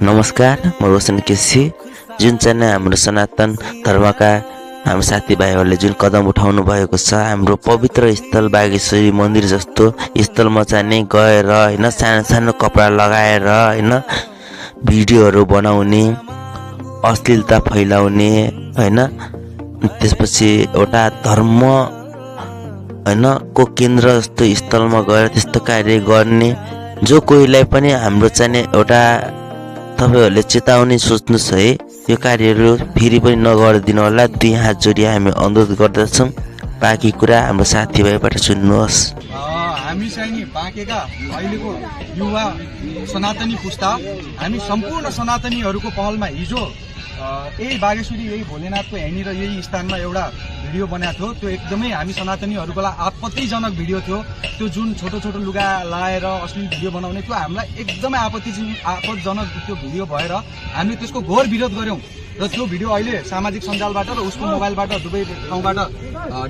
नमस्कार, म रोशन केसी। जुन चाहिँ हाम्रो सनातन धर्मका हाम्रो साथीभाइहरूले जुन कदम उठाउनु भएको छ, हाम्रो पवित्र स्थल बागेश्वरी मन्दिर जस्तो स्थलमा चाहिँ गएर हैन, सानो सानो कपडा लगाएर हैन, भिडियोहरू बनाउने, अश्लीलता फैलाउने हैन, त्यसपछि एउटा धर्म हैन को केन्द्र जस्तो स्थलमा गएर त्यस्तो कार्य गर्ने जो कोहीलाई पनि हाम्रो चाहिँ एउटा तपाईहरुले चेतावनी सोच्नुस् है। यो कार्यहरू फेरि पनि नगरिदिनु होला। दुई हात जोडी हामी अनुरोध गर्दछौं। बाँकी कुरा हाम्रो साथीभाइबाट सुन्नुहोस्। हामी चाहिँ नि बाँकेका अहिलेको युवा सनातनी पुस्ता, हामी सम्पूर्ण सनातनीहरूको पहलमा हिजो यही बागेश्वरी, यही भोलेनाथको यहीँनिर यही स्थानमा एउटा भिडियो बनाएको थियो। त्यो एकदमै हामी सनातनीहरूको लागि आपत्तिजनक भिडियो थियो। त्यो जुन छोटो छोटो लुगा लाएर अश्लील भिडियो बनाउने त्यो हामीलाई एकदमै आपत्तिजनक त्यो भिडियो भएर हामीले त्यसको घोर विरोध गर्यौं र त्यो भिडियो अहिले सामाजिक सञ्जालबाट र उसको मोबाइलबाट दुवै ठाउँबाट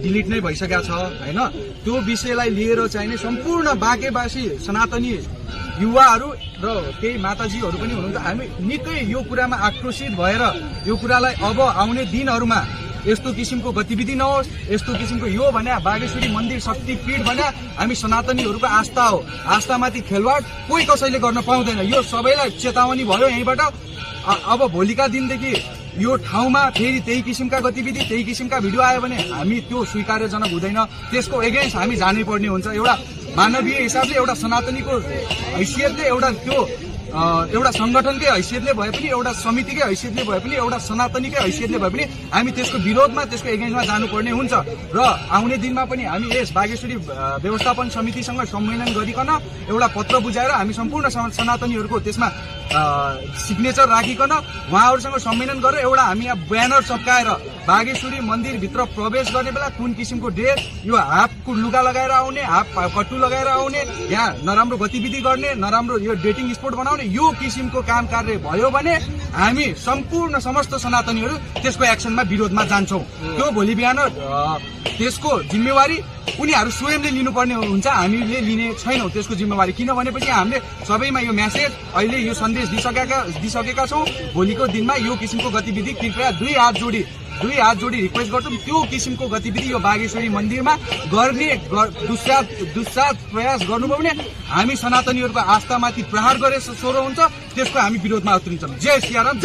डिलिट नै भइसकेको छ हैन। त्यो विषयलाई लिएर चाहिँ सम्पूर्ण बाँकेवासी सनातनी युवाहरू र केही माताजीहरू पनि हुनुहुन्छ। हामी निकै यो कुरामा आक्रोशित भएर यो कुरालाई अब आउने दिनहरूमा यस्तो किसिमको गतिविधि नहोस्, यस्तो किसिमको यो भने बागेश्वरी मन्दिर शक्तिपीठ भने हामी सनातनीहरूको आस्था हो। आस्थामाथि खेलवाड कोही कसैले गर्न पाउँदैन। यो सबैलाई चेतावनी भयो यहीँबाट। अब भोलिका दिनदेखि यो ठाउँमा फेरि त्यही किसिमका गतिविधि, त्यही किसिमका भिडियो आयो भने हामी त्यो स्वीकार्यजनक हुँदैन। त्यसको एगेन्स्ट हामी जानै पर्ने हुन्छ। एउटा मानवीय हिसाबले, एउटा सनातनीको हैसियतले, एउटा संगठनकै हैसियतले भए पनि, एउटा समितिकै हैसियतले भए पनि, एउटा सनातनीकै हैसियतले भए पनि हामी त्यसको विरोधमा, त्यसको एगेन्स्टमा जानुपर्ने हुन्छ। र आउने दिनमा पनि हामी यस बागेश्वरी व्यवस्थापन समितिसँग सम्मेलन गरिकन एउटा पत्र बुझाएर हामी सम्पूर्ण सनातनीहरूको त्यसमा सिग्नेचर राखिकन उहाँहरूसँग सम्मेलन गरेर एउटा हामी यहाँ ब्यानर चप्काएर बागेश्वरी मन्दिरभित्र प्रवेश गर्ने बेला कुन किसिमको ड्रेस, यो हाफको लुगा लगाएर आउने, हाफ कट्टु लगाएर आउने, यहाँ नराम्रो गतिविधि गर्ने, नराम्रो यो डेटिङ स्पोट बनाउने, यो किसिमको काम कार्य भयो भने हामी सम्पूर्ण समस्त सनातनीहरू त्यसको एक्सनमा विरोधमा जान्छौँ। त्यो भोलि बिहान त्यसको जिम्मेवारी उनीहरू स्वयंले लिनुपर्ने हुन्छ। हामीले लिने छैनौँ त्यसको जिम्मेवारी। किनभनेपछि हामीले सबैमा यो मेसेज अहिले यो सन्देश दिइसकेका छौँ। भोलिको दिनमा यो किसिमको गतिविधि कृपया दुई हात जोडी रिक्वेस्ट गर्छौँ। त्यो किसिमको गतिविधि यो बागेश्वरी मन्दिरमा गर्ने दुस्साहस प्रयास गर्नुभयो भने हामी सनातनीहरूको आस्थामाथि प्रहार गरे स्वरो हुन्छ। त्यसको हामी विरोधमा उत्रिन्छौँ। जय सियाराम।